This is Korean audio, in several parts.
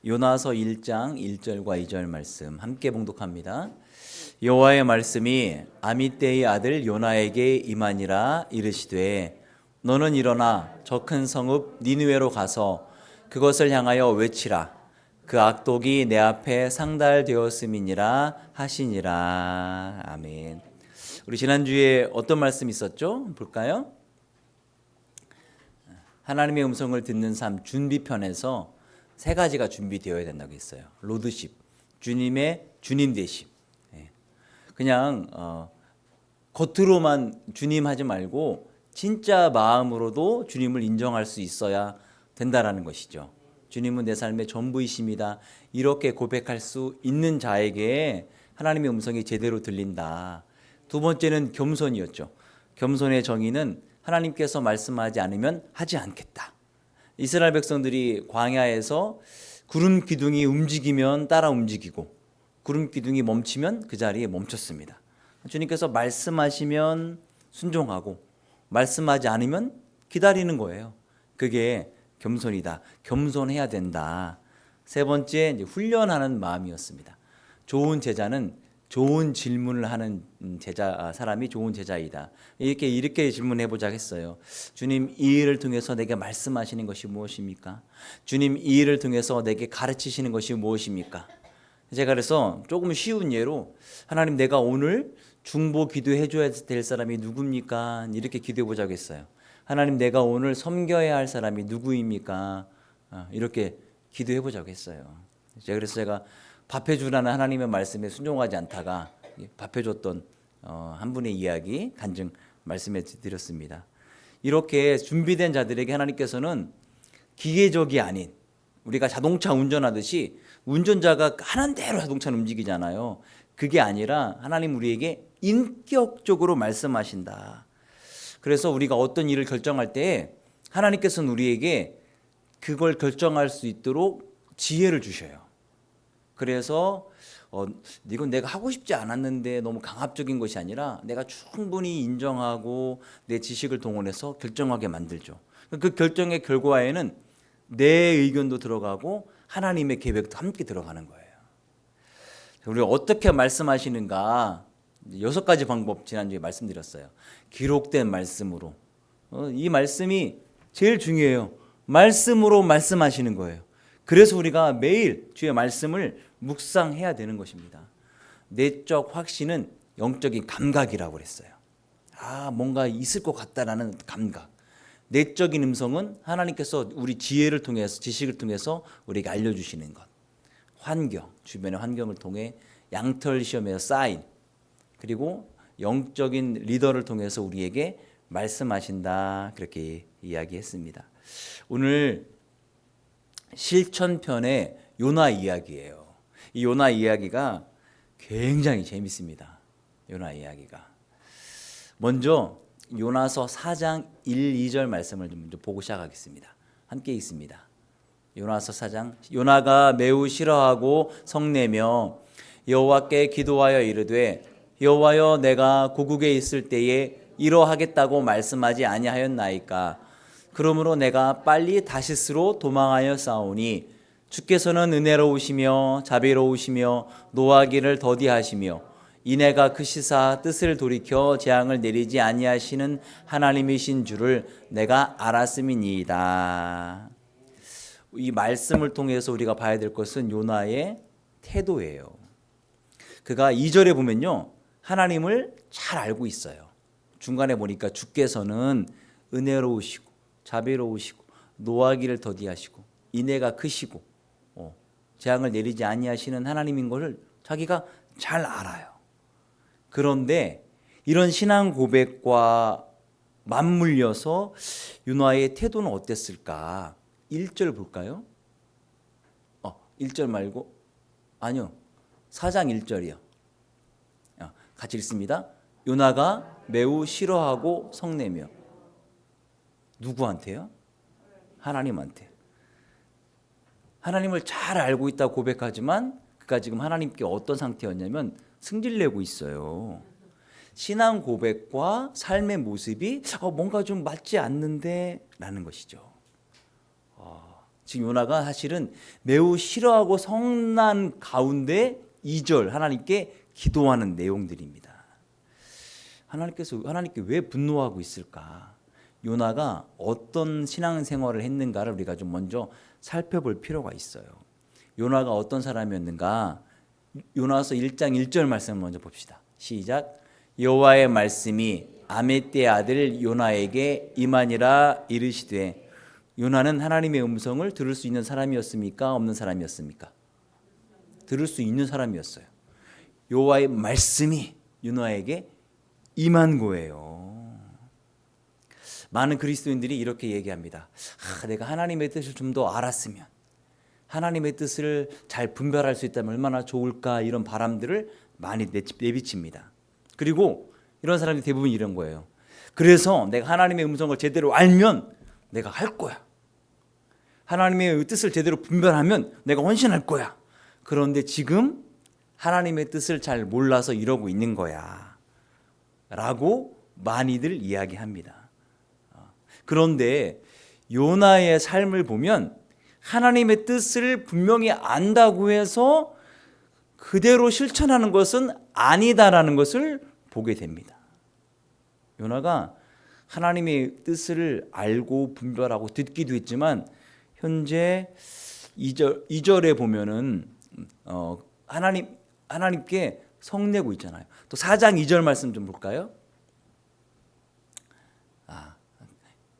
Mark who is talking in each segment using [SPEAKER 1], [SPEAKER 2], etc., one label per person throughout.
[SPEAKER 1] 요나서 1장 1절과 2절 말씀 함께 봉독합니다. 여호와의 말씀이 아미떼의 아들 요나에게 임하니라. 이르시되 너는 일어나 저 큰 성읍 니느웨로 가서 그것을 향하여 외치라. 그 악독이 내 앞에 상달되었음이니라 하시니라. 아멘. 우리 지난주에 어떤 말씀 있었죠? 볼까요? 하나님의 음성을 듣는 삶 준비편에서 세 가지가 준비되어야 된다고 했어요. 로드십, 주님의 주님 되심. 그냥 겉으로만 주님 하지 말고 진짜 마음으로도 주님을 인정할 수 있어야 된다라는 것이죠. 주님은 내 삶의 전부이십니다. 이렇게 고백할 수 있는 자에게 하나님의 음성이 제대로 들린다. 두 번째는 겸손이었죠. 겸손의 정의는 하나님께서 말씀하지 않으면 하지 않겠다. 이스라엘 백성들이 광야에서 구름 기둥이 움직이면 따라 움직이고 구름 기둥이 멈추면 그 자리에 멈췄습니다. 주님께서 말씀하시면 순종하고 말씀하지 않으면 기다리는 거예요. 그게 겸손이다. 겸손해야 된다. 세 번째, 훈련하는 마음이었습니다. 좋은 제자는 좋은 질문을 하는 사람이 좋은 제자이다. 이렇게 질문해 보자 했어요. 주님, 이 일을 통해서 내게 말씀하시는 것이 무엇입니까? 주님, 이 일을 통해서 내게 가르치시는 것이 무엇입니까? 제가 그래서 조금 쉬운 예로 하나님, 내가 오늘 중보 기도해 줘야 될 사람이 누굽니까? 이렇게 기도해 보자고 했어요. 하나님, 내가 오늘 섬겨야 할 사람이 누구입니까? 이렇게 기도해 보자고 했어요. 그래서 제가 밥해 주라는 하나님의 말씀에 순종하지 않다가 밥해 줬던 한 분의 이야기 간증 말씀해 드렸습니다. 이렇게 준비된 자들에게 하나님께서는 기계적이 아닌, 우리가 자동차 운전하듯이 운전자가 하는 대로 자동차는 움직이잖아요. 그게 아니라 하나님 우리에게 인격적으로 말씀하신다. 그래서 우리가 어떤 일을 결정할 때 하나님께서는 우리에게 그걸 결정할 수 있도록 지혜를 주셔요. 그래서 이건 내가 하고 싶지 않았는데 너무 강압적인 것이 아니라 내가 충분히 인정하고 내 지식을 동원해서 결정하게 만들죠. 그 결정의 결과에는 내 의견도 들어가고 하나님의 계획도 함께 들어가는 거예요. 우리가 어떻게 말씀하시는가 6가지 방법 지난주에 말씀드렸어요. 기록된 말씀으로. 이 말씀이 제일 중요해요. 말씀으로 말씀하시는 거예요. 그래서 우리가 매일 주의 말씀을 묵상해야 되는 것입니다. 내적 확신은 영적인 감각이라고 그랬어요. 뭔가 있을 것 같다라는 감각. 내적인 음성은 하나님께서 우리 지혜를 통해서, 지식을 통해서 우리에게 알려주시는 것. 환경, 주변의 환경을 통해 양털 시험에서 쌓인, 그리고 영적인 리더를 통해서 우리에게 말씀하신다. 그렇게 이야기했습니다. 오늘 실천편의 요나 이야기예요. 이 요나 이야기가 굉장히 재밌습니다. 요나 이야기가. 먼저 요나서 4장 1, 2절 말씀을 좀 보고 시작하겠습니다. 함께 있습니다. 요나서 4장. 요나가 매우 싫어하고 성내며 여호와께 기도하여 이르되 여호와여, 내가 고국에 있을 때에 이러하겠다고 말씀하지 아니하였나이까? 그러므로 내가 빨리 다시스로 도망하여 싸우니 주께서는 은혜로우시며 자비로우시며 노하기를 더디하시며 이내가 크시사 뜻을 돌이켜 재앙을 내리지 아니하시는 하나님이신 줄을 내가 알았음이니이다. 이 말씀을 통해서 우리가 봐야 될 것은 요나의 태도예요. 그가 2절에 보면요, 하나님을 잘 알고 있어요. 중간에 보니까 주께서는 은혜로우시고 자비로우시고 노하기를 더디하시고 인애가 크시고 재앙을 내리지 아니하시는 하나님인 것을 자기가 잘 알아요. 그런데 이런 신앙 고백과 맞물려서 요나의 태도는 어땠을까? 1절 볼까요? 1절 말고 아니요, 4장 1절이요. 같이 읽습니다. 요나가 매우 싫어하고 성내며. 누구한테요? 하나님한테. 하나님을 잘 알고 있다고 고백하지만 그가 지금 하나님께 어떤 상태였냐면 승질내고 있어요. 신앙 고백과 삶의 모습이 뭔가 좀 맞지 않는데 라는 것이죠. 지금 요나가 사실은 매우 싫어하고 성난 가운데 2절 하나님께 기도하는 내용들입니다. 하나님께 왜 분노하고 있을까? 요나가 어떤 신앙생활을 했는가를 우리가 좀 먼저 살펴볼 필요가 있어요. 요나가 어떤 사람이었는가? 요나서 1장 1절 말씀을 먼저 봅시다. 시작. 여호와의 말씀이 아미떼의 아들 요나에게 임하니라 이르시되. 요나는 하나님의 음성을 들을 수 있는 사람이었습니까? 없는 사람이었습니까? 들을 수 있는 사람이었어요. 여호와의 말씀이 요나에게 임한 거예요. 많은 그리스도인들이 이렇게 얘기합니다. 내가 하나님의 뜻을 좀 더 알았으면, 하나님의 뜻을 잘 분별할 수 있다면 얼마나 좋을까, 이런 바람들을 많이 내비칩니다. 그리고 이런 사람들이 대부분 이런 거예요. 그래서 내가 하나님의 음성을 제대로 알면 내가 할 거야. 하나님의 뜻을 제대로 분별하면 내가 헌신할 거야. 그런데 지금 하나님의 뜻을 잘 몰라서 이러고 있는 거야 라고 많이들 이야기합니다. 그런데 요나의 삶을 보면 하나님의 뜻을 분명히 안다고 해서 그대로 실천하는 것은 아니다라는 것을 보게 됩니다. 요나가 하나님의 뜻을 알고 분별하고 듣기도 했지만 현재 2절에 보면은 하나님께 성내고 있잖아요. 또 4장 2절 말씀 좀 볼까요?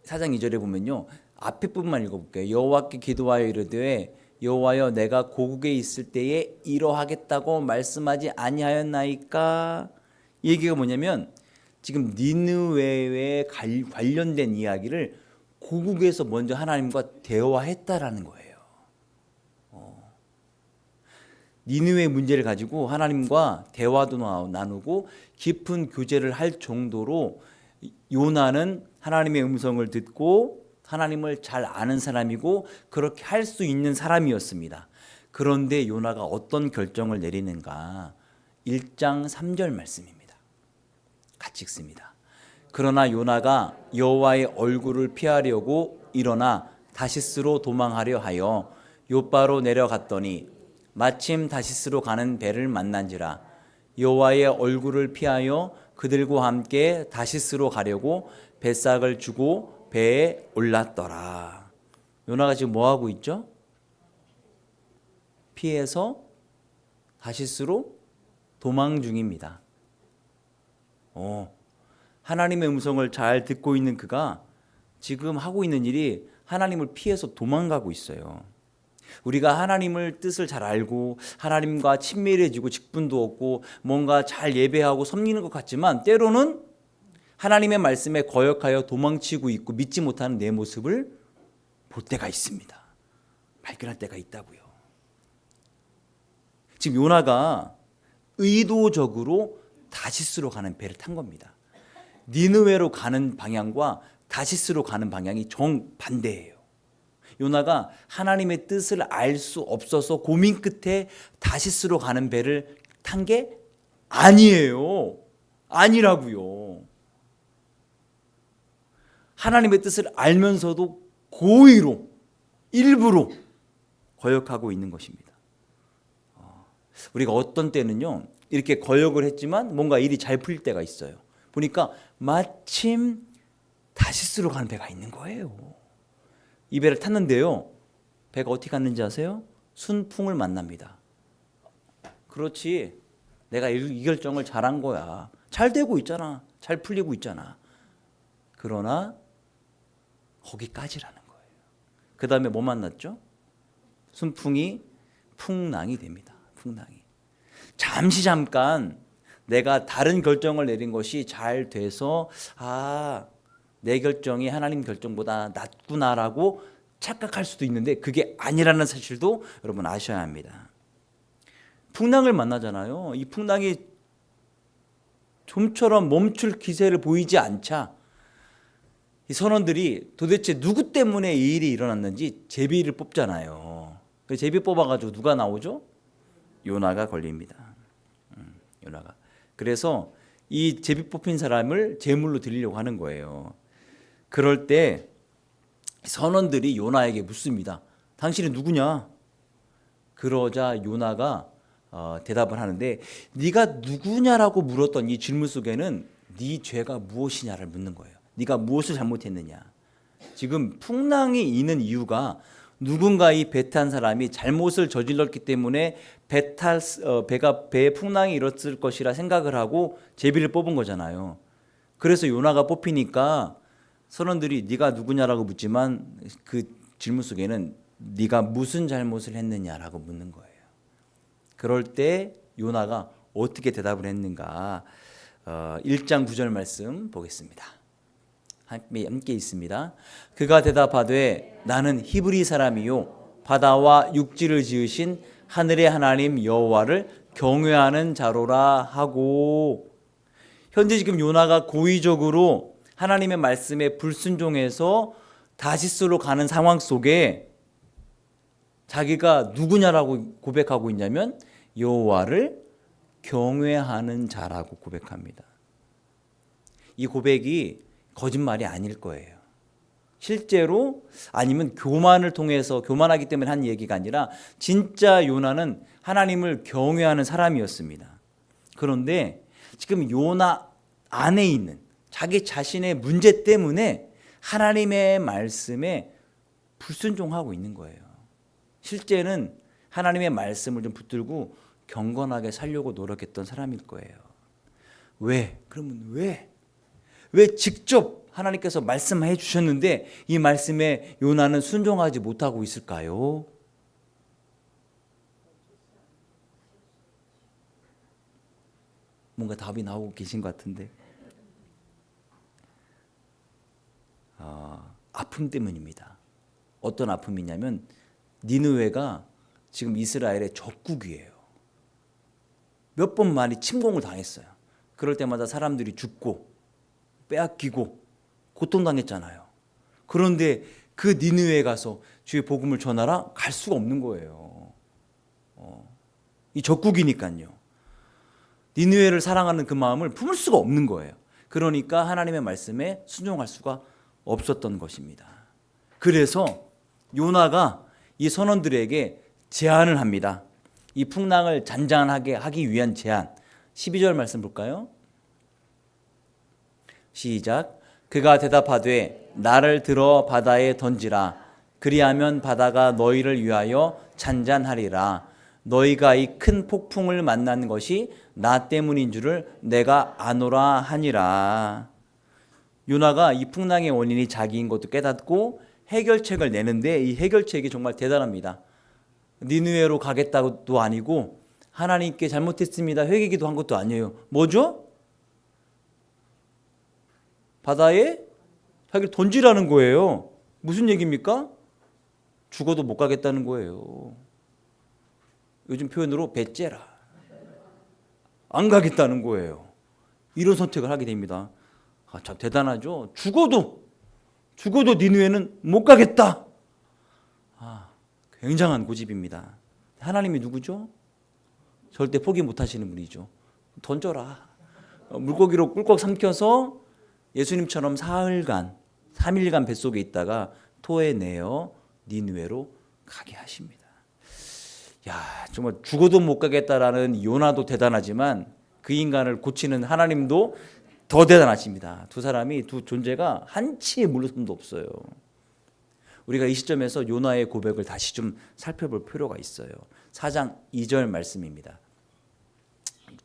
[SPEAKER 1] 4장 2절에 보면요, 앞에 부분만 읽어볼게요. 여호와께 기도하여 이르되 여호와여 내가 고국에 있을 때에 이러하겠다고 말씀하지 아니하였나이까? 이 얘기가 뭐냐면 지금 니느웨에 관련된 이야기를 고국에서 먼저 하나님과 대화했다라는 거예요. 니느웨 문제를 가지고 하나님과 대화도 나누고 깊은 교제를 할 정도로 요나는 하나님의 음성을 듣고 하나님을 잘 아는 사람이고 그렇게 할 수 있는 사람이었습니다. 그런데 요나가 어떤 결정을 내리는가? 1장 3절 말씀입니다. 같이 읽습니다. 그러나 요나가 여호와의 얼굴을 피하려고 일어나 다시스로 도망하려 하여 요바로 내려갔더니 마침 다시스로 가는 배를 만난지라. 여호와의 얼굴을 피하여 그들과 함께 다시스로 가려고 뱃삭을 주고 배에 올랐더라. 요나가 지금 뭐 하고 있죠? 피해서 다시스로 도망 중입니다. 하나님의 음성을 잘 듣고 있는 그가 지금 하고 있는 일이 하나님을 피해서 도망가고 있어요. 우리가 하나님을 뜻을 잘 알고 하나님과 친밀해지고 직분도 얻고 뭔가 잘 예배하고 섬기는 것 같지만 때로는 하나님의 말씀에 거역하여 도망치고 있고 믿지 못하는 내 모습을 볼 때가 있습니다. 발견할 때가 있다고요. 지금 요나가 의도적으로 다시스로 가는 배를 탄 겁니다. 니느웨로 가는 방향과 다시스로 가는 방향이 정반대예요. 요나가 하나님의 뜻을 알 수 없어서 고민 끝에 다시스로 가는 배를 탄 게 아니에요. 아니라고요. 하나님의 뜻을 알면서도 고의로 일부러 거역하고 있는 것입니다. 우리가 어떤 때는요, 이렇게 거역을 했지만 뭔가 일이 잘 풀릴 때가 있어요. 보니까 마침 다시스로 가는 배가 있는 거예요. 이 배를 탔는데요, 배가 어떻게 갔는지 아세요? 순풍을 만납니다. 그렇지, 내가 이 결정을 잘한 거야. 잘 되고 있잖아. 잘 풀리고 있잖아. 그러나 거기까지라는 거예요. 그 다음에 뭐 만났죠? 순풍이 풍랑이 됩니다. 풍랑이. 잠깐 내가 다른 결정을 내린 것이 잘 돼서 내 결정이 하나님 결정보다 낫구나라고 착각할 수도 있는데 그게 아니라는 사실도 여러분 아셔야 합니다. 풍랑을 만나잖아요. 이 풍랑이 좀처럼 멈출 기세를 보이지 않자 이 선원들이 도대체 누구 때문에 이 일이 일어났는지 제비를 뽑잖아요. 그 제비 뽑아가지고 누가 나오죠? 요나가 걸립니다. 요나가. 그래서 이 제비 뽑힌 사람을 제물로 드리려고 하는 거예요. 그럴 때 선원들이 요나에게 묻습니다. 당신이 누구냐? 그러자 요나가 대답을 하는데 네가 누구냐라고 물었던 이 질문 속에는 네 죄가 무엇이냐를 묻는 거예요. 네가 무엇을 잘못했느냐. 지금 풍랑이 있는 이유가 누군가 이 배 탄 사람이 잘못을 저질렀기 때문에 배에 풍랑이 일었을 것이라 생각을 하고 제비를 뽑은 거잖아요. 그래서 요나가 뽑히니까 선원들이 네가 누구냐라고 묻지만 그 질문 속에는 네가 무슨 잘못을 했느냐라고 묻는 거예요. 그럴 때 요나가 어떻게 대답을 했는가? 1장 9절 말씀 보겠습니다. 함께 있습니다. 그가 대답하되 나는 히브리 사람이요 바다와 육지를 지으신 하늘의 하나님 여호와를 경외하는 자로라 하고, 현재 지금 요나가 고의적으로 하나님의 말씀에 불순종해서 다시스로 가는 상황 속에 자기가 누구냐라고 고백하고 있냐면 여호와를 경외하는 자라고 고백합니다. 이 고백이 거짓말이 아닐 거예요. 실제로 아니면 교만을 통해서 교만하기 때문에 한 얘기가 아니라 진짜 요나는 하나님을 경외하는 사람이었습니다. 그런데 지금 요나 안에 있는 자기 자신의 문제 때문에 하나님의 말씀에 불순종하고 있는 거예요. 실제는 하나님의 말씀을 좀 붙들고 경건하게 살려고 노력했던 사람일 거예요. 왜? 그러면 왜 직접 하나님께서 말씀해 주셨는데 이 말씀에 요나는 순종하지 못하고 있을까요? 뭔가 답이 나오고 계신 것 같은데 아픔 때문입니다. 어떤 아픔이냐면 니느웨가 지금 이스라엘의 적국이에요. 몇 번 많이 침공을 당했어요. 그럴 때마다 사람들이 죽고 빼앗기고 고통당했잖아요. 그런데 그 니느웨에 가서 주의 복음을 전하라? 갈 수가 없는 거예요. 이 적국이니까요. 니느웨를 사랑하는 그 마음을 품을 수가 없는 거예요. 그러니까 하나님의 말씀에 순종할 수가 없었던 것입니다. 그래서 요나가 이 선원들에게 제안을 합니다. 이 풍랑을 잔잔하게 하기 위한 제안. 12절 말씀 볼까요? 시작. 그가 대답하되 나를 들어 바다에 던지라. 그리하면 바다가 너희를 위하여 잔잔하리라. 너희가 이 큰 폭풍을 만난 것이 나 때문인 줄을 내가 아노라 하니라. 요나가 이 풍랑의 원인이 자기인 것도 깨닫고 해결책을 내는데 이 해결책이 정말 대단합니다. 니느웨로 가겠다고도 아니고 하나님께 잘못했습니다 회개기도 한 것도 아니에요. 뭐죠? 바다에 자기를 던지라는 거예요. 무슨 얘기입니까? 죽어도 못 가겠다는 거예요. 요즘 표현으로 배째라. 안 가겠다는 거예요. 이런 선택을 하게 됩니다. 참 대단하죠. 죽어도 니느웨는 못 가겠다. 굉장한 고집입니다. 하나님이 누구죠? 절대 포기 못하시는 분이죠. 던져라. 물고기로 꿀꺽 삼켜서 예수님처럼 사흘간 3일간 뱃속에 있다가 토해내어 니느웨로 가게 하십니다. 야, 정말 죽어도 못 가겠다라는 요나도 대단하지만 그 인간을 고치는 하나님도 더 대단하십니다. 두 사람이, 두 존재가 한치의 물러섬도 없어요. 우리가 이 시점에서 요나의 고백을 다시 좀 살펴볼 필요가 있어요. 4장 2절 말씀입니다.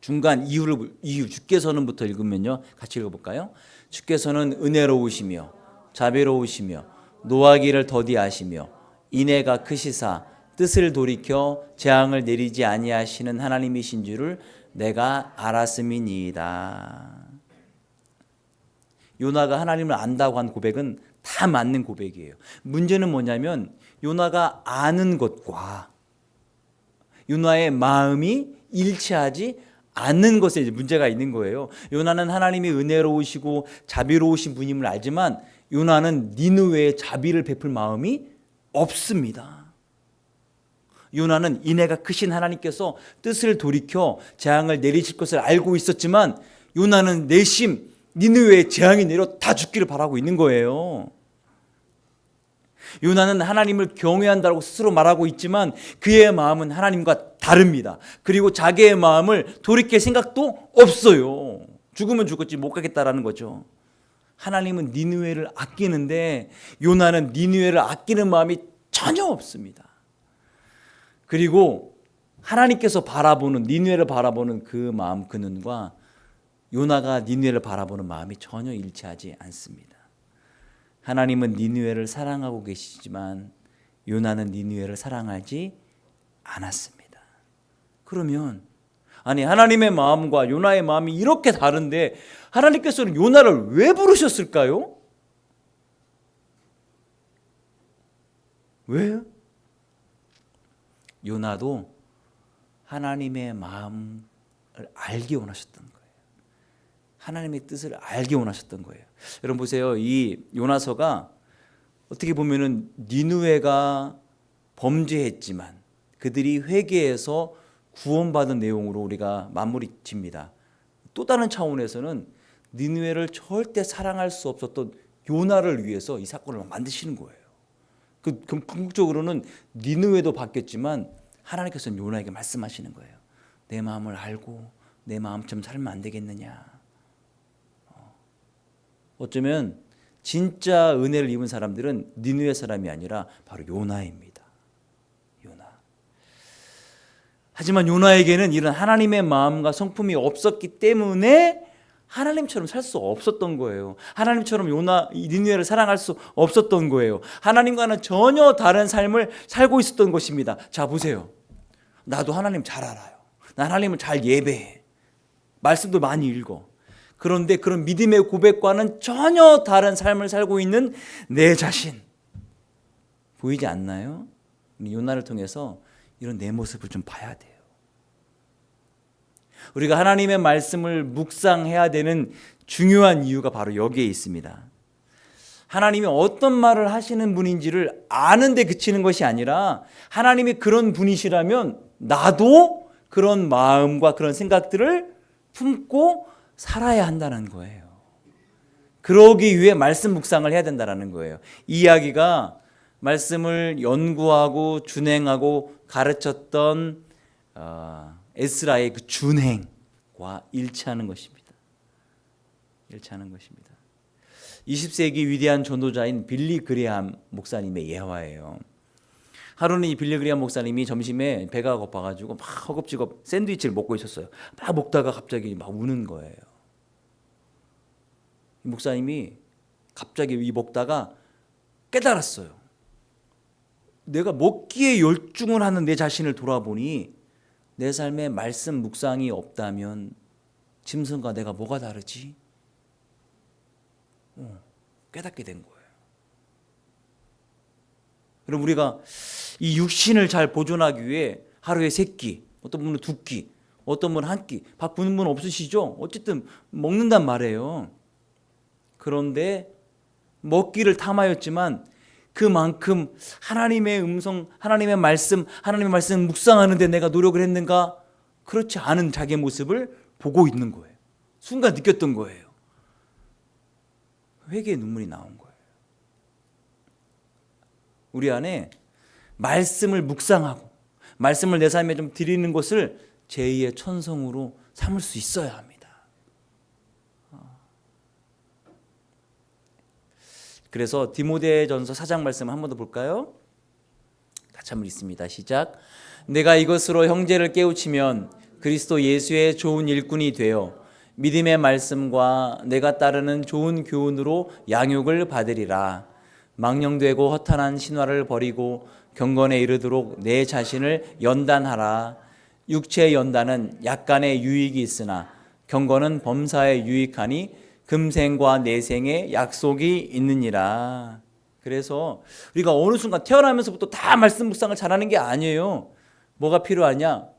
[SPEAKER 1] 중간 이유 주께서는부터 읽으면요. 같이 읽어볼까요? 주께서는 은혜로우시며 자비로우시며 노하기를 더디하시며 인애가 크시사 뜻을 돌이켜 재앙을 내리지 아니하시는 하나님이신 줄을 내가 알았음이니이다. 요나가 하나님을 안다고 한 고백은 다 맞는 고백이에요. 문제는 뭐냐면 요나가 아는 것과 요나의 마음이 일치하지 않는 것에 이제 문제가 있는 거예요. 요나는 하나님이 은혜로우시고 자비로우신 분임을 알지만 요나는 니느웨에 자비를 베풀 마음이 없습니다. 요나는 인애가 크신 하나님께서 뜻을 돌이켜 재앙을 내리실 것을 알고 있었지만 요나는 내심 니느웨에 재앙이 내려 다 죽기를 바라고 있는 거예요. 요나는 하나님을 경외한다고 스스로 말하고 있지만 그의 마음은 하나님과 다릅니다. 그리고 자기의 마음을 돌이킬 생각도 없어요. 죽으면 죽었지 못 가겠다라는 거죠. 하나님은 니느웨를 아끼는데 요나는 니느웨를 아끼는 마음이 전혀 없습니다. 그리고 하나님께서 바라보는 니느웨를 바라보는 그 마음, 그 눈과 요나가 니느웨를 바라보는 마음이 전혀 일치하지 않습니다. 하나님은 니느웨를 사랑하고 계시지만 요나는 니느웨를 사랑하지 않았습니다. 그러면 아니 하나님의 마음과 요나의 마음이 이렇게 다른데 하나님께서는 요나를 왜 부르셨을까요? 왜요? 요나도 하나님의 마음을 알기 원하셨던 거예요. 하나님의 뜻을 알기 원하셨던 거예요. 여러분 보세요. 이 요나서가 어떻게 보면은 니느웨가 범죄했지만 그들이 회개해서 구원받은 내용으로 우리가 마무리 짓니다. 또 다른 차원에서는 니느웨를 절대 사랑할 수 없었던 요나를 위해서 이 사건을 만드시는 거예요. 그 궁극적으로는 니느웨도 바뀌었지만 하나님께서는 요나에게 말씀하시는 거예요. 내 마음을 알고 내 마음처럼 살면 안 되겠느냐. 어쩌면 진짜 은혜를 입은 사람들은 니느웨 사람이 아니라 바로 요나입니다. 요나. 하지만 요나에게는 이런 하나님의 마음과 성품이 없었기 때문에 하나님처럼 살 수 없었던 거예요. 하나님처럼 니느웨를 사랑할 수 없었던 거예요. 하나님과는 전혀 다른 삶을 살고 있었던 것입니다. 자 보세요. 나도 하나님 잘 알아요. 난 하나님을 잘 예배해. 말씀도 많이 읽어. 그런데 그런 믿음의 고백과는 전혀 다른 삶을 살고 있는 내 자신 보이지 않나요? 요나를 통해서 이런 내 모습을 좀 봐야 돼요. 우리가 하나님의 말씀을 묵상해야 되는 중요한 이유가 바로 여기에 있습니다. 하나님이 어떤 말을 하시는 분인지를 아는데 그치는 것이 아니라 하나님이 그런 분이시라면 나도 그런 마음과 그런 생각들을 품고 살아야 한다는 거예요. 그러기 위해 말씀 묵상을 해야 된다는 거예요. 이 이야기가 말씀을 연구하고 준행하고 가르쳤던 에스라의 그 준행과 일치하는 것입니다. 일치하는 것입니다. 20세기 위대한 전도자인 빌리 그레함 목사님의 예화예요. 하루는 이 빌리 그레함 목사님이 점심에 배가 고파가지고 막 허겁지겁 샌드위치를 먹고 있었어요. 막 먹다가 갑자기 막 우는 거예요. 이 목사님이 갑자기 이 먹다가 깨달았어요. 내가 먹기에 열중을 하는 내 자신을 돌아보니 내 삶에 말씀 묵상이 없다면 짐승과 내가 뭐가 다르지? 깨닫게 된 거예요. 그럼 우리가 이 육신을 잘 보존하기 위해 하루에 3끼, 어떤 분은 2끼, 어떤 분은 1끼, 밥 굶는 분 없으시죠? 어쨌든 먹는단 말이에요. 그런데 먹기를 탐하였지만 그만큼 하나님의 음성, 하나님의 말씀 묵상하는데 내가 노력을 했는가? 그렇지 않은 자기의 모습을 보고 있는 거예요. 순간 느꼈던 거예요. 회개의 눈물이 나온 거예요. 우리 안에 말씀을 묵상하고 말씀을 내 삶에 좀 드리는 것을 제2의 천성으로 삼을 수 있어야 합니다. 그래서 디모데전서 4장 말씀 한 번 더 볼까요? 같이 한번 읽습니다. 시작. 내가 이것으로 형제를 깨우치면 그리스도 예수의 좋은 일꾼이 되어 믿음의 말씀과 내가 따르는 좋은 교훈으로 양육을 받으리라. 망령되고 허탄한 신화를 버리고 경건에 이르도록 내 자신을 연단하라. 육체의 연단은 약간의 유익이 있으나 경건은 범사에 유익하니 금생과 내생에 약속이 있느니라. 그래서 우리가 어느 순간 태어나면서부터 다 말씀 묵상을 잘하는 게 아니에요. 뭐가 필요하냐?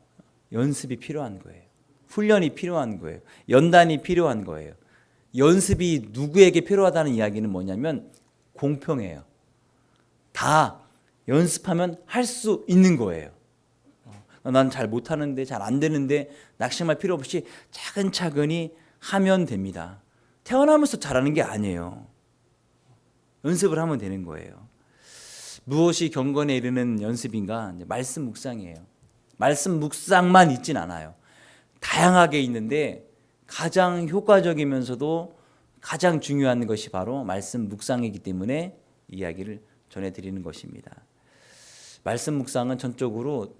[SPEAKER 1] 연습이 필요한 거예요. 훈련이 필요한 거예요. 연단이 필요한 거예요. 연습이 누구에게 필요하다는 이야기는 뭐냐면 공평해요. 다 연습하면 할 수 있는 거예요. 난 잘 못하는데 잘 안 되는데 낙심할 필요 없이 차근차근히 하면 됩니다. 태어나면서 잘하는 게 아니에요. 연습을 하면 되는 거예요. 무엇이 경건에 이르는 연습인가? 말씀 묵상이에요. 말씀 묵상만 있진 않아요. 다양하게 있는데 가장 효과적이면서도 가장 중요한 것이 바로 말씀 묵상이기 때문에 이야기를 전해드리는 것입니다. 말씀 묵상은 전적으로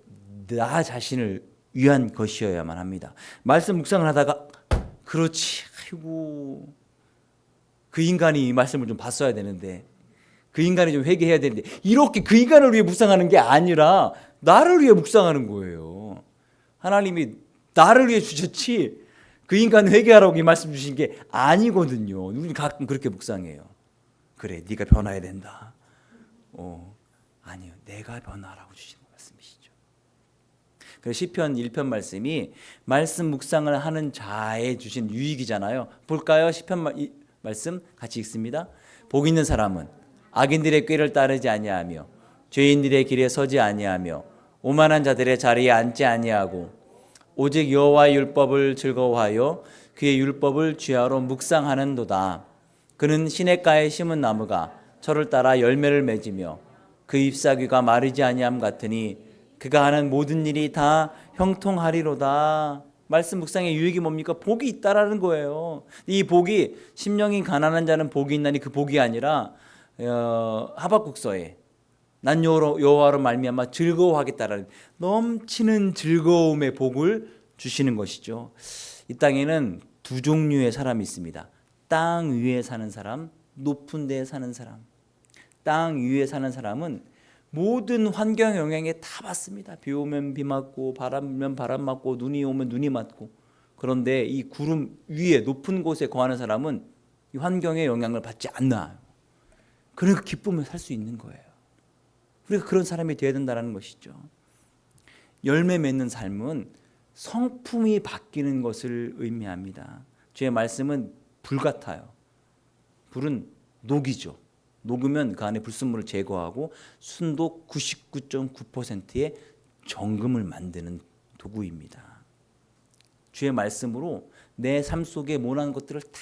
[SPEAKER 1] 나 자신을 위한 것이어야만 합니다. 말씀 묵상을 하다가 그렇지, 아이고 그 인간이 이 말씀을 좀 봤어야 되는데, 그 인간이 좀 회개해야 되는데, 이렇게 그 인간을 위해 묵상하는 게 아니라 나를 위해 묵상하는 거예요. 하나님이 나를 위해 주셨지 그 인간 회개하라고 이 말씀 주신 게 아니거든요. 우리 가끔 그렇게 묵상해요. 그래, 네가 변화해야 된다. 아니요, 내가 변화하라고 주신 말씀이시죠. 그래서 시편 1편 말씀이 말씀 묵상을 하는 자에 주신 유익이잖아요. 볼까요? 시편 말씀 같이 읽습니다. 복 있는 사람은 악인들의 꾀를 따르지 아니하며 죄인들의 길에 서지 아니하며 오만한 자들의 자리에 앉지 아니하고 오직 여호와의 율법을 즐거워하여 그의 율법을 주야로 묵상하는도다. 그는 시냇가에 심은 나무가 철을 따라 열매를 맺으며 그 잎사귀가 마르지 아니함 같으니 그가 하는 모든 일이 다 형통하리로다. 말씀 묵상의 유익이 뭡니까? 복이 있다라는 거예요. 이 복이 심령이 가난한 자는 복이 있나니 그 복이 아니라 하박국서에 난 여호와로 말미암아 즐거워하겠다라는 넘치는 즐거움의 복을 주시는 것이죠. 이 땅에는 두 종류의 사람이 있습니다. 땅 위에 사는 사람, 높은 데에 사는 사람. 땅 위에 사는 사람은 모든 환경 영향에 다 받습니다. 비 오면 비 맞고 바람 불면 바람 맞고 눈이 오면 눈이 맞고. 그런데 이 구름 위에 높은 곳에 거하는 사람은 이 환경의 영향을 받지 않나요. 그러니까 기쁨을 살 수 있는 거예요. 우리가 그런 사람이 되어야 된다는 것이죠. 열매 맺는 삶은 성품이 바뀌는 것을 의미합니다. 주의 말씀은 불 같아요. 불은 녹이죠. 녹으면 그 안에 불순물을 제거하고 순도 99.9%의 정금을 만드는 도구입니다. 주의 말씀으로 내 삶 속에 모난 것들을 다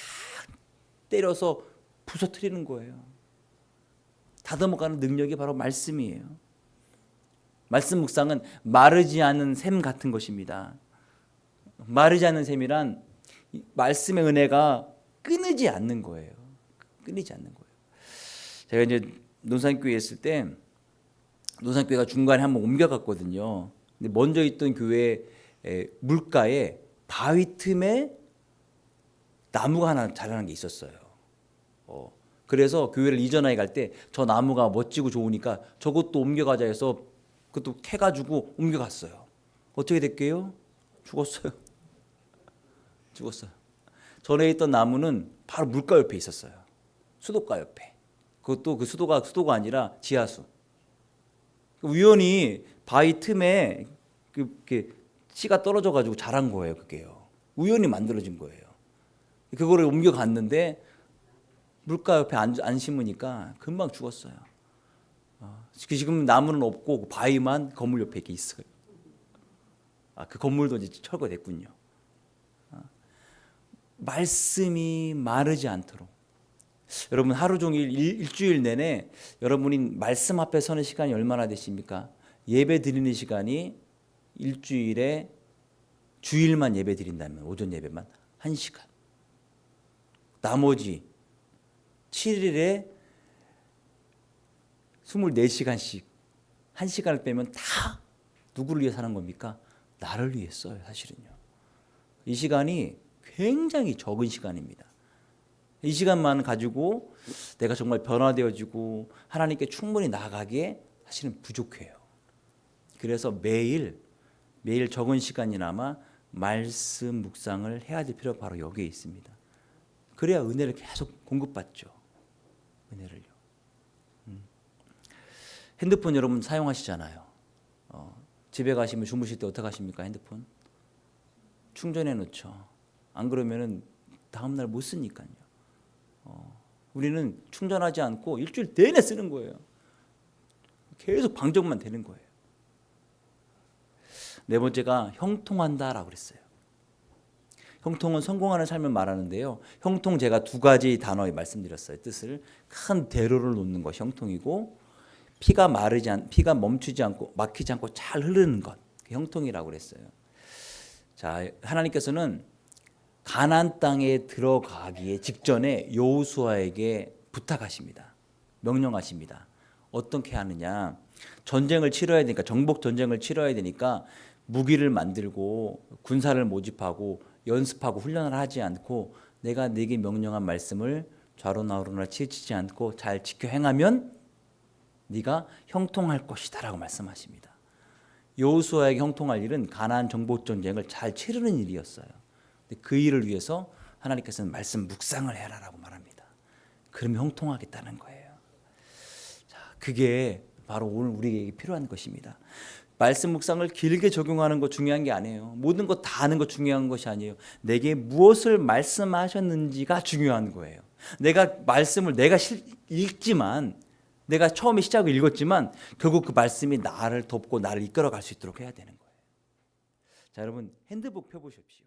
[SPEAKER 1] 때려서 부서뜨리는 거예요. 다듬어가는 능력이 바로 말씀이에요. 말씀 묵상은 마르지 않은 샘 같은 것입니다. 마르지 않는 샘이란 말씀의 은혜가 끊이지 않는 거예요. 끊이지 않는 거예요. 제가 이제 논산교회에 있을 때 논산교회가 중간에 한번 옮겨갔거든요. 근데 먼저 있던 교회 물가에 바위 틈에 나무가 하나 자라는 게 있었어요. 그래서 교회를 이전하게 갈 때 저 나무가 멋지고 좋으니까 저것도 옮겨가자 해서 그것도 캐가지고 옮겨갔어요. 어떻게 됐게요? 죽었어요. 죽었어요. 전에 있던 나무는 바로 물가 옆에 있었어요. 수도가 옆에. 그것도 그 수도가 아니라 지하수. 우연히 바위 틈에 그렇게 씨가 떨어져가지고 자란 거예요. 그게요. 우연히 만들어진 거예요. 그거를 옮겨갔는데 물가 옆에 안 심으니까 금방 죽었어요. 지금 나무는 없고 바위만 건물 옆에 이렇게 있어요. 그 건물도 이제 철거됐군요. 말씀이 마르지 않도록 여러분 하루 종일 일주일 내내 여러분이 말씀 앞에 서는 시간이 얼마나 되십니까? 예배 드리는 시간이 일주일에 주일만 예배 드린다면 오전 예배만 1시간. 나머지 7일에 24시간씩 1시간을 빼면 다 누구를 위해 사는 겁니까? 나를 위해 써요. 사실은요. 이 시간이 굉장히 적은 시간입니다. 이 시간만 가지고 내가 정말 변화되어지고 하나님께 충분히 나아가기에 사실은 부족해요. 그래서 매일 적은 시간이나마 말씀 묵상을 해야 될 필요가 바로 여기에 있습니다. 그래야 은혜를 계속 공급받죠. 은혜를요. 핸드폰 여러분 사용하시잖아요. 집에 가시면 주무실 때 어떻게 하십니까? 핸드폰 충전해 놓죠. 안 그러면은 다음 날 못 쓰니까요. 우리는 충전하지 않고 일주일 내내 쓰는 거예요. 계속 방전만 되는 거예요. 네 번째가 형통한다라고 그랬어요. 형통은 성공하는 삶을 말하는데요. 형통 제가 두 가지 단어에 말씀드렸어요. 뜻을 큰 대로를 놓는 것이 형통이고 피가 멈추지 않고 막히지 않고 잘 흐르는 것, 형통이라고 그랬어요. 자, 하나님께서는 가나안 땅에 들어가기에 직전에 여호수아에게 부탁하십니다. 명령하십니다. 어떻게 하느냐? 전쟁을 치러야 되니까, 정복 전쟁을 치러야 되니까 무기를 만들고 군사를 모집하고 연습하고 훈련을 하지 않고 내가 네게 명령한 말씀을 좌로나 우로나 치우치지 않고 잘 지켜 행하면 네가 형통할 것이다라고 말씀하십니다. 여호수아에게 형통할 일은 가나안 정복 전쟁을 잘 치르는 일이었어요. 그 일을 위해서 하나님께서는 말씀 묵상을 해라라고 말합니다. 그러면 형통하겠다는 거예요. 자, 그게 바로 오늘 우리에게 필요한 것입니다. 말씀 묵상을 길게 적용하는 거 중요한 게 아니에요. 모든 거 다 아는 거 중요한 것이 아니에요. 내게 무엇을 말씀하셨는지가 중요한 거예요. 내가 말씀을 읽지만 내가 처음에 시작을 읽었지만 결국 그 말씀이 나를 돕고 나를 이끌어갈 수 있도록 해야 되는 거예요. 자, 여러분 핸드북 펴보십시오.